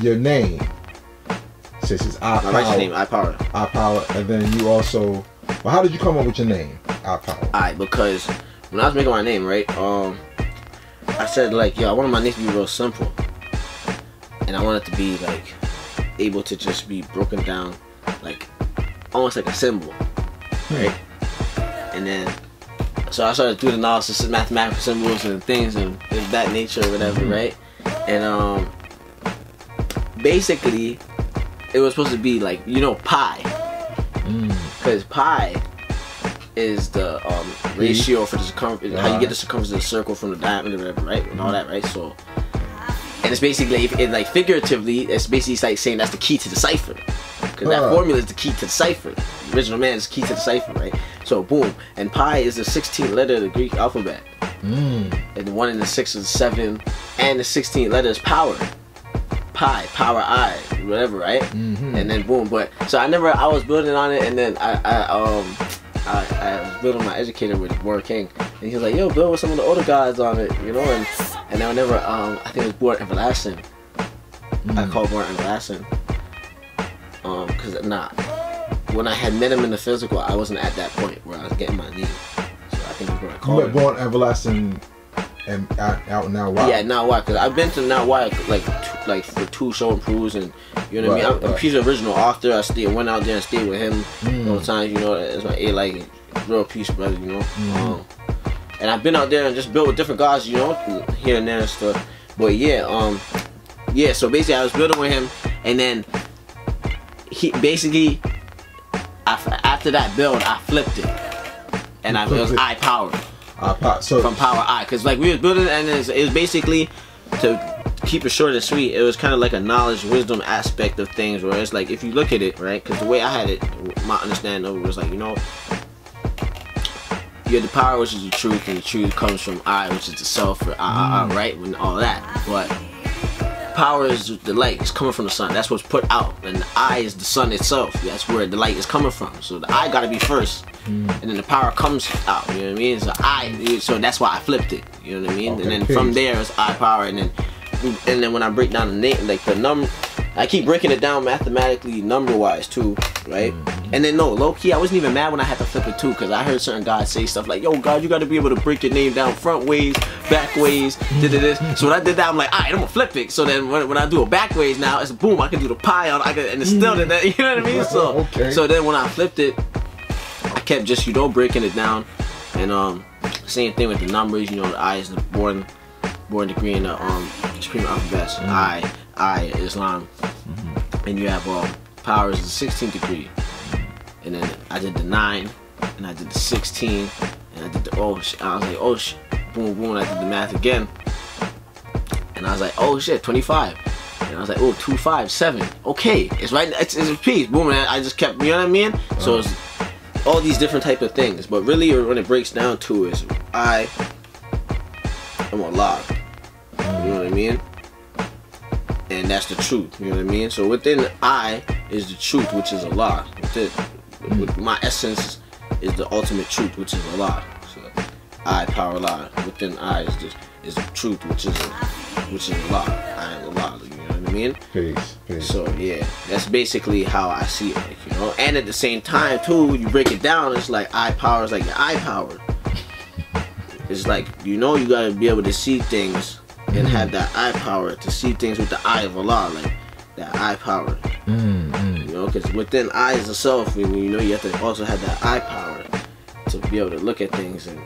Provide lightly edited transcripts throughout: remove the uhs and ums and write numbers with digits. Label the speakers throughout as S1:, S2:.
S1: your name. Says it's I Power.
S2: My righteous name, I Power.
S1: I Power, and then you also. Well, how did you come up with your name, I Power?
S2: Alright, because when I was making my name, right, I said like, yo, I wanted my name to be real simple, and I wanted to be like able to just be broken down, like almost like a symbol, right? And then, so I started doing analysis of mathematical symbols and things and that nature or whatever, right? And basically, it was supposed to be like, you know, pi, because pi is the ratio for the circumference, how you get the circumference of the circle from the diameter, whatever, right? And all that, right? So, and it's basically, like figuratively, it's basically like saying that's the key to the cipher, because that formula is the key to the cipher. The original man is the key to the cipher, right? So boom, and pi is the 16th letter of the Greek alphabet, and the 1 and the 6 is 7, and the 16th letter is power. Pi, power, I, whatever, right? And then boom, but so I was building on it, and then I was building my educator with Warren King, and he was like, yo, build with some of the older guys on it, you know, and I never, I think it was Born Everlasting. I called Born Everlasting, because when I had met him in the physical, I wasn't at that point where I was getting my name, so I think that's what I called it.
S1: You met Born Everlasting and out Now Why? Yeah,
S2: Now Why, because I've been to Now Why like for 2 show and proves, and you know what I mean. He's the original author. I went out there and stayed with him all the times. You know, it's my like real peace brother. You know, and I've been out there and just built with different guys. You know, here and there and stuff. But yeah, yeah. So basically, I was building with him, and then he basically after that build, I flipped it, and it was I Power.
S1: So
S2: from Power I, because like we was building, and it was basically, to keep it short and sweet, it was kind of like a knowledge wisdom aspect of things, where it's like, if you look at it, right, because the way I had it, my understanding of it was like, you know, you have the power, which is the truth, and the truth comes from I, which is the self, or right, and all that. But power is the light, it's coming from the sun, that's what's put out, and the I is the sun itself, that's where the light is coming from. So the I gotta be first, and then the power comes out, you know what I mean? So that's why I flipped it, you know what I mean? And then from there it's I Power, and then when I break down the name, like the number, I keep breaking it down mathematically, number wise too, right? And then no, low key, I wasn't even mad when I had to flip it too, because I heard certain guys say stuff like, yo, God, you got to be able to break your name down front ways, back ways, this. So when I did that, I'm like, alright, I'm gonna flip it. So then when I do a back ways now, it's boom, I can do the pi on, and it's still that, you know what I mean? So so then when I flipped it, I kept just, you know, breaking it down, and same thing with the numbers. You know, the I is the born degree in the supreme alphabets. I Islam, and you have power is the 16th degree, and then I did the 9, and I did the 16, and I did the I was like, oh shit, boom boom, and I did the math again, and I was like, oh shit, 25, and I was like, oh, 2 5 7, okay, it's right, it's a piece, boom, and I just kept, you know what I mean? So it's all these different type of things, but really when it breaks down to is I am Allah, you know what I mean? And that's the truth, you know what I mean? So within I is the truth, which is Allah. With my essence is the ultimate truth, which is Allah. So I Power Allah. Within I is the truth, which is Allah. I am Allah. You know what I mean?
S1: Peace.
S2: So yeah, that's basically how I see it, like, you know. And at the same time too, you break it down, it's like I Power is like your I Power. It's like, you know, you gotta be able to see things and have that I Power to see things with the eye of Allah, like that I Power. You know, because within I is the self, you know, you have to also have that I Power to be able to look at things and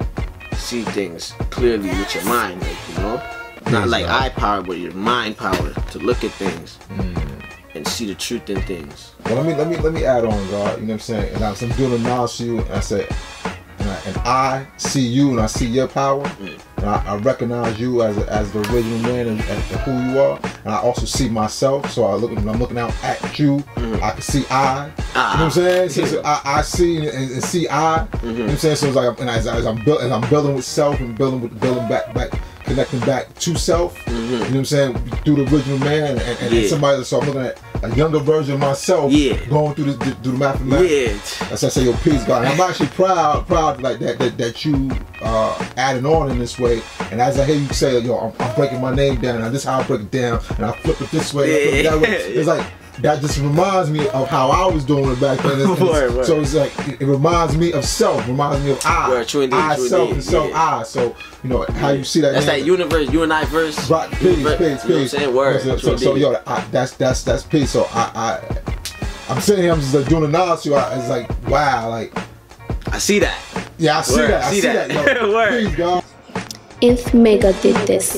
S2: see things clearly with your mind, like, you know, not like I Power, but your mind power to look at things and see the truth in things.
S1: Well, let me add on, God. You know what I'm saying? And I'm doing a knowledge to you, and I said, and I see you, and I see your power, and I recognize you as the original man and who you are, and I also see myself. So when I'm looking out at you, I can see I. You know what I'm saying? So I see and see I. You know what I'm saying? So it's like, and as I'm building with self and building back, connecting back to self. You know what I'm saying? Through the original man and somebody. So I'm looking at a younger version of myself going through the mathematics. That's why I say, yo, peace, God. And I'm actually proud like that you adding on in this way. And as I hear you say, yo, I'm breaking my name down. Now this is how I break it down, and I flip it this way, and I flip it that way. It's like that just reminds me of how I was doing it back then. So it's like it reminds me of self, reminds me of I self and self I. So you know how you see that.
S2: That's that universe, you and I verse.
S1: Right, peace.
S2: You know what I'm saying? Word.
S1: So yo, that's peace. So I'm sitting here, I'm just like doing a nod to you. It's like wow, like
S2: I see that.
S1: Yeah, I see that. I see that. Yo,
S2: Word.
S1: Peace, God.
S3: If Mecca did this.